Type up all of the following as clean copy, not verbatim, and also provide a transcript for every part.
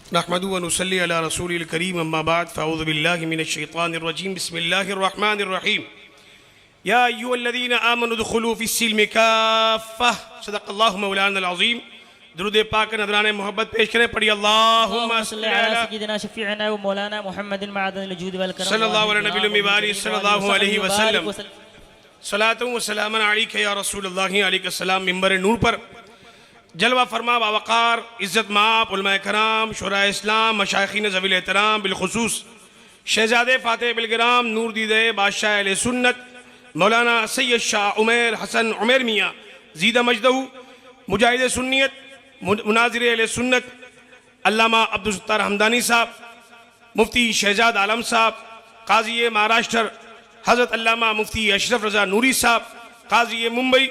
नहमदु व नुसल्ली अला रसूलिल करीम अम्मा बाद फ़अऊज़ु बिल्लाहि मिनश शैतानिर रजीम बिस्मिल्लाहिर रहमानिर रहीम या अय्युहल्लज़ीना आमनु उदखुलू फ़िस्सिल्मि काफ़्फ़ह सदक़ल्लाहु मौलाना अज़ीम। दुरूद पाक नज़राने मोहब्बत पेश करें, पढ़ी अल्लाहुम्मा सल्लि अला सय्यिदिना शफ़ीअना व मौलाना मुहम्मदिन मअदनिल वजूद वल करम सल्लल्लाहु अला नबिय्यिल मुबारक सल्लल्लाहु अलैहि वसल्लम सलातु व सलामुन अलैका या रसूलल्लाह अलैहि सलाम। मिंबर नूर पर जलवा फरमा बावक़ार इज़्ज़त माप उलमा कराम शुरा इस्लाम मशाइखीन ज़वील एहतराम बिलखुसूस शहज़ादे फ़ातिह बिलगिराम नूर दीदे बादशाह अहले सुन्नत मौलाना सैयद शाह उमैर हसन उमैर मियाँ ज़ीदा मजदहू मुजाहिद सुन्नियत मुनाज़िर अहले सुन्नत अल्लामा अब्दुल सत्तार हमदानी साहब, मुफ्ती शहजाद आलम साहब, काज़ी महाराष्ट्र हज़रत अल्लामा मुफ्ती अशरफ रज़ा नूरी साहब, काज़ी मुंबई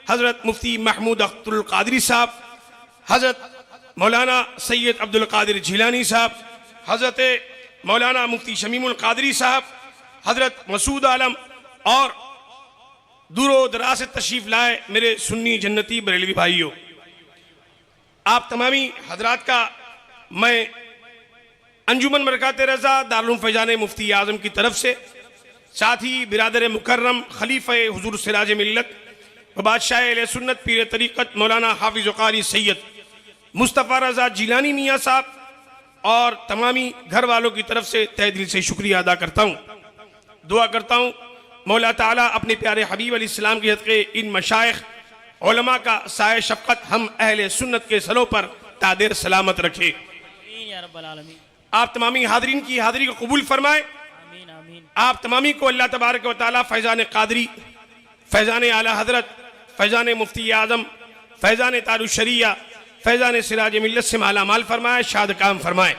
हज़रत मुफ्ती महमूद अख्तरुल क़ादरी साहब, हज़रत मौलाना सैयद अब्दुल क़ादिर जिलानी साहब, हज़रत मौलाना मुफ्ती शमीमुल क़ादरी साहब, हज़रत मसूद आलम और दूरो दराज से तशरीफ़ लाए मेरे सुन्नी जन्नती बरेलवी भाइयों, आप तमामी हजरात का मैं अंजुमन मरकात रज़ा दारुल फैज़ान मुफ्ती आज़म की तरफ से, साथ ही बिरादर मुकर्रम खलीफ़ा हुज़ूर सिराज मिल्लत व बादशाह अहले सुन्नत पीर तरीक़त मौलाना हाफिज़ क़ारी सैयद मुस्तफ़ा रज़ा जिलानी मियाँ साहब और तमामी घर वालों की तरफ से तहे दिल से शुक्रिया अदा करता हूँ। दुआ करता हूँ मौला ताला अपने प्यारे हबीब अलैहिस्सलाम के हक़ इन मशाइख उलमा का साए शफ़क़त हम अहले सुन्नत के सरों पर तादेर सलामत रखे। या रब्बल आलमीन। आप तमामी हाज़रीन की हाज़री को कबूल फरमाए। आमीन आमीन। आप तमामी को अल्लाह तबारक व तआला फैज़ान क़ादरी, फैज़ान आला हज़रत, फैज़ान मुफ्ती आज़म, फैज़ान तारुशरिया, फैज़ान सिराज मिल्लत से माला माल फरमाए, शाद काम फरमाए।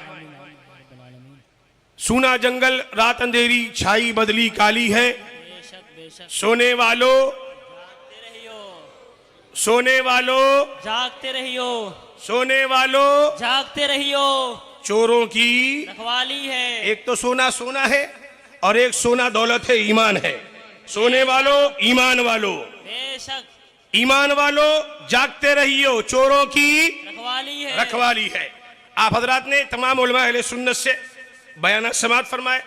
सूना जंगल रात अंधेरी छाई बदली काली है, सोने वालों सोने वालों जागते रहियो, सोने वालों जागते रहियो, चोरों की रखवाली है। एक तो सोना सोना है और एक सोना दौलत है, ईमान है। सोने वालों ईमान वालों, बेशक ईमान वालों जागते रहियो, चोरों की रखवाली है। रखवाली है। आप हजरात ने तमाम उलमा अहले सुन्नत से बयान समात फरमाए।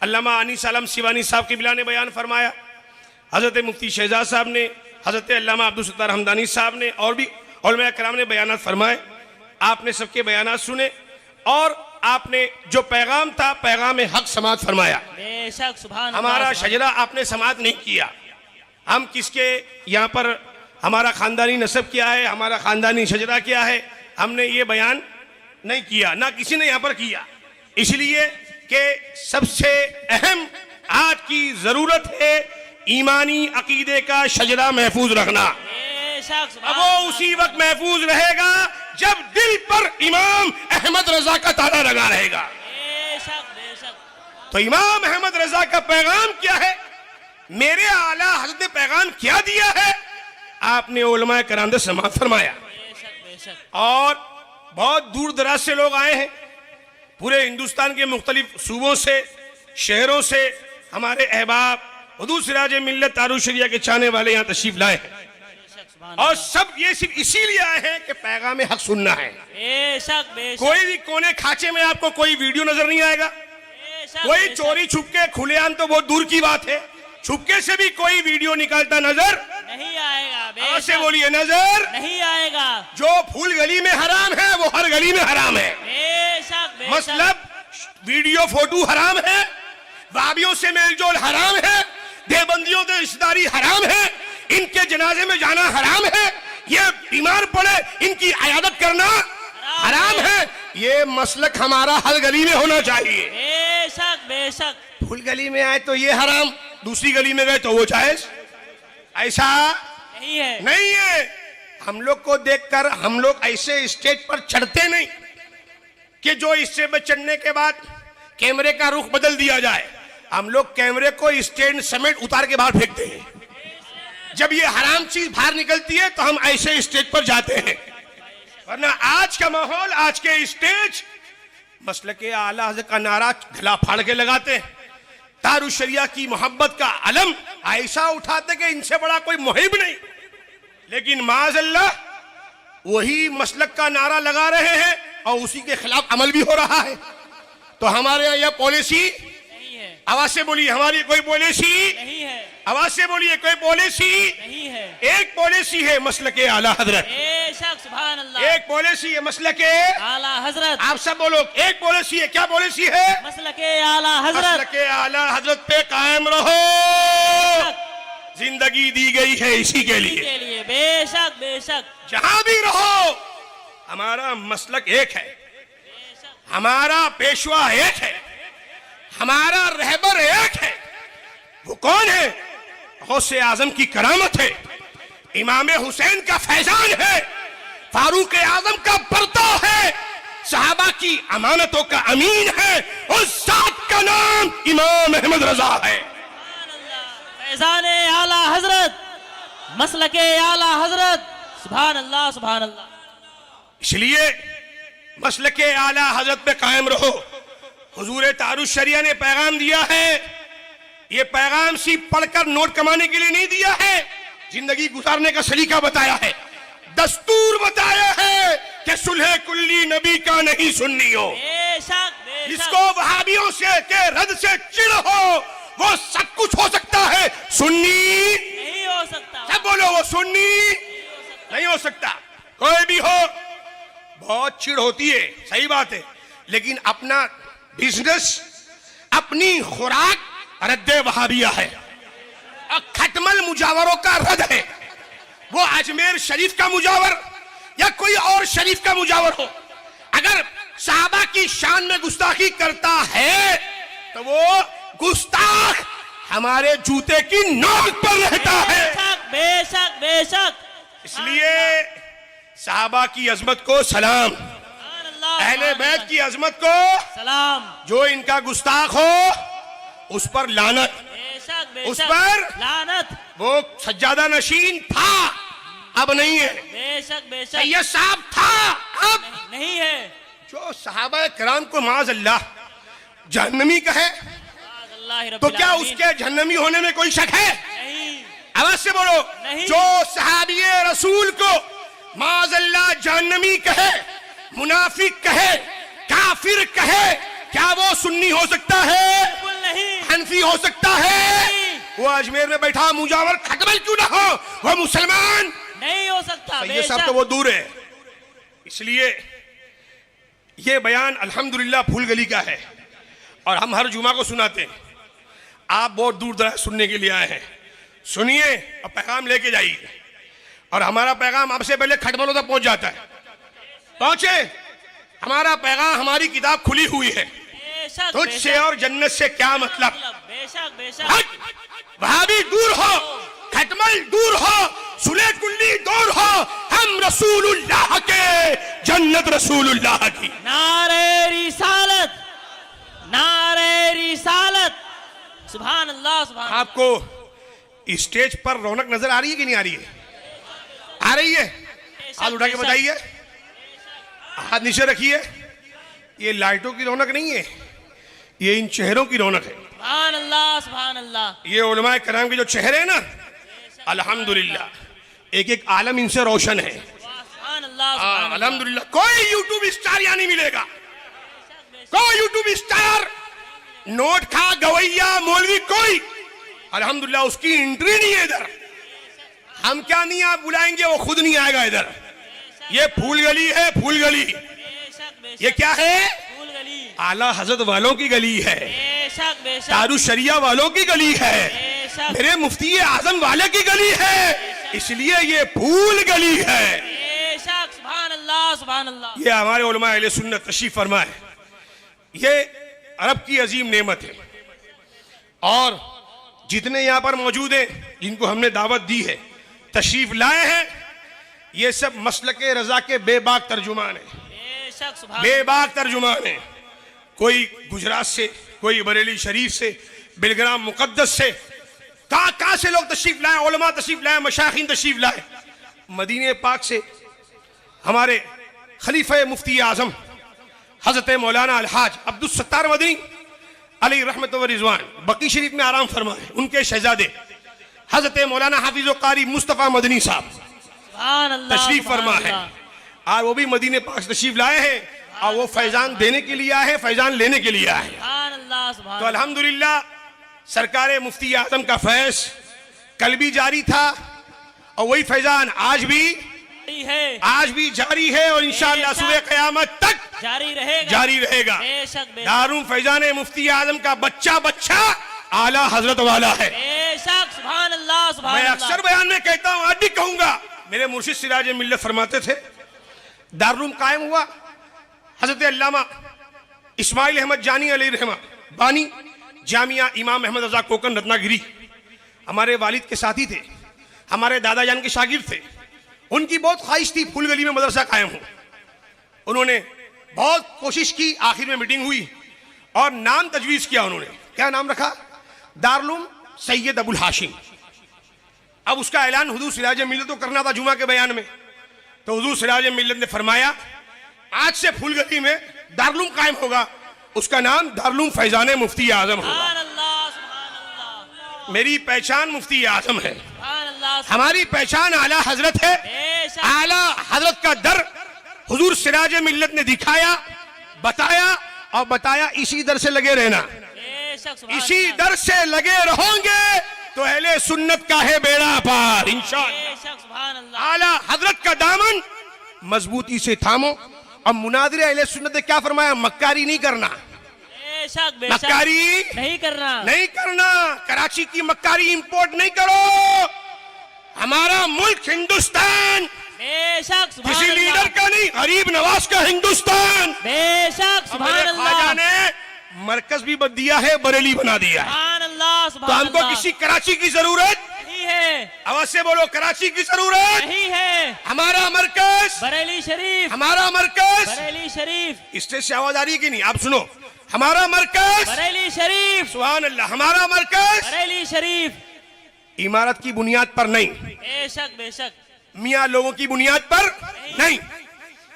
अल्लामा अनीस आलम सिवानी साहब की बिला ने बयान फरमाया, हज़रत मुफ्ती शहजाद साहब ने, हज़रत अल्लामा अब्दुल सत्तार हमदानी साहब ने और भी उलमा कराम ने बयान फरमाए। आपने सबके बयान सुने और आपने जो पैगाम था पैगाम हक समात फरमाया। बेशक सुभान हमारा अल्लाह। शजरा आपने समात नहीं किया। हम किसके यहाँ पर हमारा ख़ानदानी नसब क्या है, हमारा ख़ानदानी शजरा क्या है, हमने ये बयान नहीं किया, ना किसी ने यहाँ पर किया। इसलिए कि सबसे अहम आज की ज़रूरत है ईमानी अकीदे का शजरा महफूज रखना। बेशक सुभान अब वो उसी वक्त महफूज रहेगा जब दिल पर इमाम अहमद रजा का ताला लगा रहेगा। बेशक बेशक। तो इमाम अहमद रजा का पैगाम क्या है, मेरे आला हज़रत ने पैगाम क्या दिया है, आपने उलमा कराम से समाअत फरमाया। बेशक बेशक। और बहुत दूर दराज से लोग आए हैं, पूरे हिंदुस्तान के मुख्तलिफ सूबों से, शहरों से हमारे अहबाब हुज़ूर सिराज मिल्लत तारुशरिया के चाहने वाले यहाँ तशरीफ लाए हैं और सब ये सिर्फ इसीलिए आए हैं कि पैगाम हक सुनना है। बेशक बेशक। कोई भी कोने खाचे में आपको कोई वीडियो नजर नहीं आएगा, बेशक कोई बेशक। चोरी छुपके, खुलेआम तो बहुत दूर की बात है, छुपके से भी कोई वीडियो निकालता नजर नहीं आएगा। और से बेशक बोलिए नजर नहीं आएगा। जो फूल गली में हराम है वो हर गली में हराम है। बेशक बेशक। मतलब वीडियो फोटो हराम है, वाबियों से मेलजोल हराम है, देवबंदियों से रिश्तेदारी हराम है, इनके जनाजे में जाना हराम है, ये बीमार पड़े इनकी अयादत करना हराम है। ये मसलक हमारा हर गली में होना चाहिए। बेशक बेशक। फूल गली में आए तो ये हराम, दूसरी गली में गए तो वो जायज, ऐसा नहीं है। नहीं है। हम लोग को देखकर हम लोग ऐसे स्टेज पर चढ़ते नहीं कि जो इससे पे चढ़ने के बाद कैमरे का रुख बदल दिया जाए। हम लोग कैमरे को स्टैंड समेत उतार के बाहर फेंकते हैं। जब ये हराम चीज बाहर निकलती है तो हम ऐसे स्टेज पर जाते हैं, वरना आज का माहौल, आज के स्टेज मसलके आला हज़रत का नारा गला फाड़ के लगाते हैं, तारुशरिया की मोहब्बत का अलम ऐसा उठाते कि इनसे बड़ा कोई मुहिब नहीं। लेकिन माज़अल्लाह वही मसलक का नारा लगा रहे हैं और उसी के खिलाफ अमल भी हो रहा है। तो हमारे यहाँ यह पॉलिसी, नहीं है, आवाज से बोलिए, हमारी कोई पॉलिसी, नहीं है, आवाज से बोलिए, कोई पॉलिसी नहीं है। एक पॉलिसी है मसलके आला हजरत, बेशक सुभान अल्लाह। एक पॉलिसी है मसलके आला हजरत, आप सब बोलो, एक पॉलिसी है। क्या पॉलिसी है? मसलके आला हजरत। मसलके आला हजरत पे कायम रहो। जिंदगी दी गई है इसी के लिए। के लिए बेशक बेशक जहां भी रहो हमारा मसलक एक है, हमारा पेशवा एक है, हमारा रहबर एक है। वो कौन है? गौसे आजम की करामत है, इमाम हुसैन का फैजान है, फारूक आजम का बर्ताव है, सहाबा की अमानतों का अमीन है। उस जात का नाम इमाम अहमद रजा है। फैजाने आला हजरत, मसलके आला हजरत। सुभान अल्लाह सुभान अल्लाह। इसलिए मसलके आला हजरत पे कायम रहो। हुजूर तारुश शरिया ने पैगाम दिया है। ये पैगाम सिर्फ पढ़कर नोट कमाने के लिए नहीं दिया है, जिंदगी गुजारने का सलीका बताया है, दस्तूर बताया है कि सुलह कुल्ली नबी का नहीं सुन्नी हो। बेशक बेशक। जिसको वहाबियों से के रद से चिढ़ हो, वो सब कुछ हो सकता है, सुन्नी नहीं हो सकता। सब बोलो, वो सुन्नी नहीं हो सकता। कोई भी हो, बहुत चिढ़ होती है, सही बात है, लेकिन अपना बिजनेस, अपनी खुराक रद्दे वहाबिया है और खटमल मुजावरों का रद है। वो अजमेर शरीफ का मुजावर या कोई और शरीफ का मुजावर हो, अगर साहबा की शान में गुस्ताखी करता है तो वो गुस्ताख हमारे जूते की नोक पर रहता है। बेशक बेशक बेशक। इसलिए साहबा की अजमत को सलाम, सुभान अल्लाह, अहले सुभान बैत अल्लाह। की अजमत को सलाम। जो इनका गुस्ताख हो उस पर लानत, बेशक बेशक। उस पर लानत। वो सज्जादा नशीन था, अब नहीं है। बेशक बेशक। सैयद साहब था, अब नहीं है। जो सहाबा कराम को माज अल्लाह जहन्नमी कहे अल्लाह तो रब्बिल क्या आलमीन। उसके जहन्नमी होने में कोई शक है? नहीं आवाज से बोलो। नहीं। जो सहाबिये रसूल को माज अल्लाह जहन्नमी कहे, मुनाफिक कहे, काफिर कहे, क्या वो सुन्नी हो सकता है? बिल्कुल नहीं। हनफी हो सकता है? नहीं। वो अजमेर में बैठा मुजावर खटमल क्यों ना हो, वो मुसलमान नहीं हो सकता। सैयद साहब तो वो दूर है। इसलिए ये बयान अल्हम्दुलिल्लाह फूल गली का है और हम हर जुमा को सुनाते हैं। आप बहुत दूर दराज सुनने के लिए आए हैं, सुनिए और पैगाम लेके जाइए। और हमारा पैगाम आपसे पहले खटमलों तक पहुंच जाता है। पहुंचे, हमारा पैगाम, हमारी किताब खुली हुई है। बेशक तुझसे बेशक। और जन्नत से क्या मतलब? बेशक बेशक। हट, वहाबी दूर हो, खटमल दूर हो, सुले कुल्ली दूर हो, हम रसूलुल्लाह के, जन्नत रसूलुल्लाह की। नारे रिसालत, नारे रिसालत। सुभान अल्लाह सुभान अल्लाह। आपको स्टेज पर रौनक नजर आ रही है कि नहीं आ रही है? आ रही है? हाथ उठा के बताइए, हाथ नीचे रखिए। ये लाइटों की रौनक नहीं है, ये इन चेहरों की रौनक है। सुभान अल्लाह सुभान अल्लाह। ये उलमाए कराम के जो चेहरे हैं ना, अल्हम्दुलिल्लाह एक एक आलम इनसे रोशन है। सुभान अल्लाह सुभान अल्लाह। अल्हम्दुलिल्लाह कोई यूट्यूब स्टार यहाँ नहीं मिलेगा, कोई यूट्यूब स्टार, नोट खा गवैया मौलवी कोई, अल्हम्दुलिल्लाह उसकी एंट्री नहीं है इधर। हम क्या नहीं आप बुलाएंगे, वो खुद नहीं आएगा इधर। ये फूल गली है, फूल गली। बेशक बेशक। ये क्या है? फूल गली। आला हजरत वालों की गली है, बेशक बेशक। तारुश शरिया वालों की गली है, बेशक मेरे मुफ्ती आजम वाले की गली है, इसलिए ये फूल गली है। बेशक। सुभान अल्लाह सुभान अल्लाह। ये हमारे उलमा अहले सुन्नत तशरीफ फरमा है। ये अरब की अजीम नेमत है और जितने यहाँ पर मौजूद हैं, जिनको हमने दावत दी है, तशरीफ लाए हैं, ये सब मसलके रजा के बेबाक तर्जुमान है, बेशक। सुभान बेबाक तर्जुमान है। कोई गुजरात से, कोई बरेली शरीफ से, बिलग्राम मुकद्दस से, कहां से लोग तशरीफ लाए, उलमा तशरीफ लाए, मशाइखीन तशरीफ लाए। मदीने पाक से हमारे खलीफा मुफ्ती आजम हजरत मौलाना अलहाज अब्दुल सत्तार मदनी अली रहमत व रिजवान बकी शरीफ में आराम फरमाए, उनके शहजादे हजरत मौलाना हाफिज कारी मुस्तफ़ा मदनी साहब सुभान अल्लाह तशरीफ सुभान फरमा है अल्लाह। और वो भी मदीने पाक से तशरीफ लाए हैं और वो फैजान देने के लिए आए हैं, फैजान लेने के लिए आए हैं। सुभान अल्लाह सुभान तो अल्हम्दुलिल्लाह सरकार मुफ्ती आजम का फैज कल भी जारी था और वही फैजान आज भी जारी है और इंशाअल्लाह सुबह क़यामत तक जारी रहेगा। बेशक दारुल फैजान मुफ्ती आजम का बच्चा बच्चा आला हजरत वाला है। बेशक सुभान अल्लाह सुभान मैं अल्लाह। अक्सर बयान में कहता हूं, आज भी कहूंगा, मेरे मुर्शिद सिराज मिल्लत फरमाते थे दारुल कायम हुआ हजरत अल्लामा इस्माइल अहमद जानी अलैहि रहमा बानी जामिया इमाम अहमद रजा कोकन रत्नागिरी हमारे वालिद के साथी थे, हमारे दादा जान के शागिर्द थे। उनकी बहुत ख्वाहिश थी फूल गली में मदरसा कायम हो। उन्होंने बहुत कोशिश की, आखिर में मीटिंग हुई और नाम तजवीज किया। उन्होंने क्या नाम रखा? दारुल सैयद अबुल हाशिम। अब उसका ऐलान हुजूर सिराज मिल्लत को करना था जुमा के बयान में, तो हुजूर सिराज मिल्लत ने फरमाया आज से फूल गली में दारुल कायम होगा, उसका नाम दारुल फैजान मुफ्ती आजम होगा। सुभान अल्लाह सुभान अल्लाह। मेरी पहचान मुफ्ती आजम है, सुभान अल्लाह। हमारी पहचान आला हजरत है। बेशक आला हजरत का दर हुजूर सिराज मिल्लत ने दिखाया, बताया और बताया इसी दर से लगे रहना। बेशक सुभान इसी अल्लाह। दर से लगे रहोगे तो अहले सुन्नत का है बेड़ा पार इंशाअल्लाह। बेशक सुभान अल्लाह। आला हजरत का दामन मजबूती से थामो। अब मुनादिर अहले सुन्नत ने क्या फरमाया? मक्कारी नहीं करना, बेशक बेशक मक्कारी नहीं करना। नहीं करना। कराची की मक्कारी इंपोर्ट नहीं करो। हमारा मुल्क हिंदुस्तान बेशक सुभान किसी अल्लाह। लीडर का नहीं, गरीब नवाज का हिंदुस्तान। बेशक सुभान हमारे अल्लाह। ख्वाजा ने मरकज भी बद दिया है, बरेली बना दिया है। सुभान अल्लाह तो सुभान हमको अल्लाह। किसी कराची की जरूरत नहीं है, आवाज से बोलो, कराची की जरूरत नहीं है। हमारा मरकज, बरेली शरीफ, हमारा मरकज। बरेली शरीफ, स्टेज से आवाज आ रही है कि नहीं? आप सुनो, हमारा मरकज, बरेली शरीफ, सुभान अल्लाह, हमारा मरकज बरेली शरीफ। इमारत की बुनियाद पर नहीं, बेशक बेशक मियाँ लोगों की बुनियाद पर नहीं,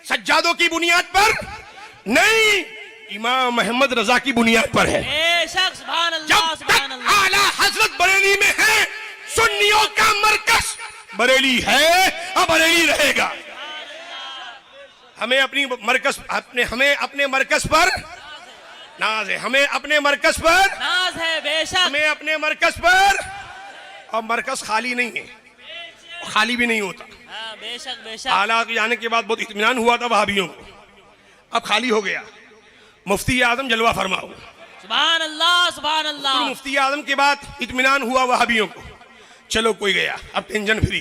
सज्जादों की बुनियाद पर नहीं, इमाम मोहम्मद रजा की बुनियाद पर है। बेशक सुभान अल्लाह जब सुभान तक अल्लाह। आला हजरत बरेली में है, सुन्नियों का मरकज बरेली है और बरेली रहेगा। हमें अपनी मरकज हमें अपने मरकज पर नाज है, हमें अपने मरकज पर नाज है। बेशक हमें अपने मरकज पर, और मरकज खाली नहीं है, खाली भी नहीं होता। हाँ, बेशक बेशक। आला के जाने के बाद बहुत इत्मीनान हुआ था वहाबियों को, अब खाली हो गया। मुफ्ती आजम जलवा फरमाओ। सुभान अल्लाह सुभान अल्लाह। मुफ्ती आजम के बाद इत्मीनान हुआ वहाबियों को, चलो कोई गया, अब टेंशन फ्री,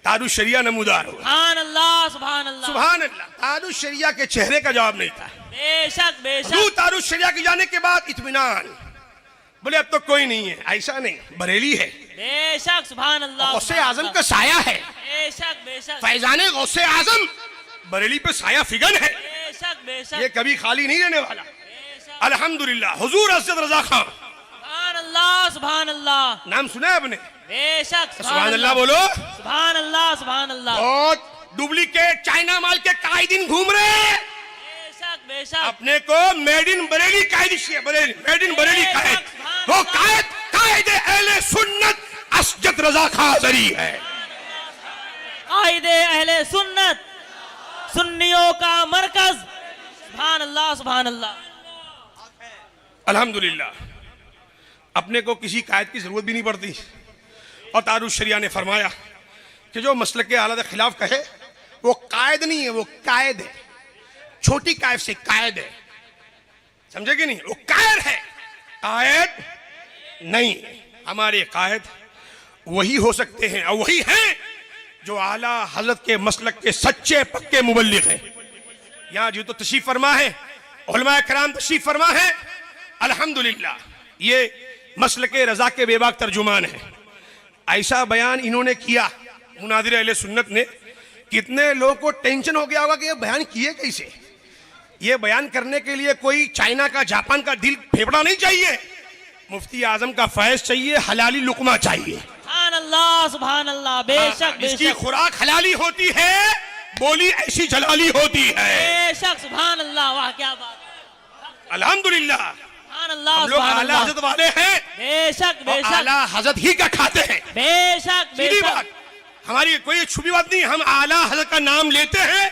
तारुश शरिया नमूदार हो। सुभान अल्लाह सुभान अल्लाह। सुभान अल्लाह। तारुश शरिया के चेहरे का जवाब नहीं था। बेशक बेशक। तारुश शरिया के जाने के बाद इत्मीनान, बोले अब तो कोई नहीं है, ऐसा नहीं, बरेली है, बेशक सुभान अल्लाह। गौसे आजम का साया है, बेशक बेशक। फैजाने गौसे आजम बरेली पे साया फिगन है, बेशक बेशक। ये कभी खाली नहीं रहने वाला। बेशक। अल्हम्दुलिल्लाह। हुजूर हज़रत रजा खान, सुभान अल्लाह सुभान अल्लाह। नाम सुना है आपने? बेशक सुभान अल्लाह बोलो। सुभान अल्लाह सुभान अल्लाह। और डुप्लीकेट चाइना माल के कायदीन घूम रहे हैं, बेशक बेशक। अपने को मेड इन बरेली कायद, बरेली मेड इन बरेली कायद, वो कायद कायद अहले सुन्नत असजद रजा खाजरी है। कायदे अहले सुन्नत, सुन्नियों का मरकज। सुभान अल्लाह सुभान अल्लाह। अल्हम्दुलिल्लाह। अपने को किसी कायद की जरूरत भी नहीं पड़ती। और तारुश शरिया ने फरमाया कि जो मसलक के हालत के खिलाफ कहे वो कायद नहीं है, वो कायद है, छोटी कायद से कायद है, समझे कि नहीं? वो कायद है, कायद नहीं। हमारे कायद वही हो सकते हैं और वही हैं जो आला हजरत के मसलक के सच्चे पक्के मुबल्लिग हैं। यहाँ जो तो तशरीफ फरमा है, उलमा कराम तशरीफ फरमा है, अल्हम्दुलिल्लाह। ये मसलक रजा के बेबाक तर्जुमान है। ऐसा बयान इन्होंने किया मुनादिर अहले सुन्नत ने, कितने लोगों को टेंशन हो गया होगा कि ये बयान किए कैसे। ये बयान करने के लिए कोई चाइना का, जापान का दिल फेफड़ा नहीं चाहिए, मुफ्ती आजम का फैज चाहिए, हलाली लुकमा चाहिए। सुभान अल्लाह सुभान अल्लाह। बेशक इसकी बेशक। खुराक हलाली होती है, बोली ऐसी जलाली होती है। बेशक सुभान अल्लाह। वाह क्या बात। अल्हम्दुलिल्लाह। सुभान अल्लाह हम लोग सुभान आला अल्लाह। हजरत वाले हैं, बेशक और बेशक। आला हजरत ही का खाते हैं। बेशक सीधी बेशक। बात, हमारी कोई छुपी बात नहीं। हम आला हजरत का नाम लेते हैं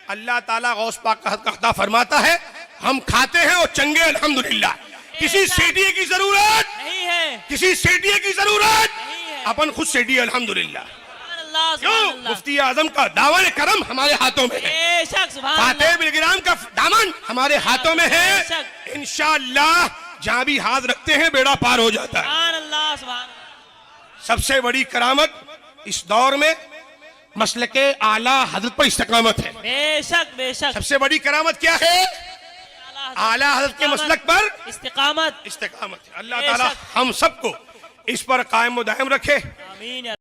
अल्लाह ताला गौस पाक का हक अता फरमाता है, हम खाते हैं और चंगे अल्हम्दुलिल्लाह। किसी सेठिए की जरूरत नहीं है, किसी सेठिए की जरूरत नहीं है। अपन खुद सेठी अल्हम्दुलिल्लाह। सुभान अल्लाह, क्यों? सुभान अल्लाह। मुफ्ती आजम का दामन करम हमारे हाथों में है, बेशक, सुभान फातेह अल्लाह। बिलगिराम का दामन हमारे हाथों में है। बेशक। इंशाअल्लाह जहां भी हाथ रखते हैं बेड़ा पार हो जाता है। सुभान अल्लाह, सुभान अल्लाह। सबसे बड़ी करामत इस दौर में मसलके आला हजरत पर इस्तकामत है। बेशक, बेशक। सबसे बड़ी करामत क्या है? आला हजरत के मसलक पर इस्तिकामत। इस्तकामत है। अल्लाह ताला हम सबको इस पर कायम व दायम रखे। आमीन।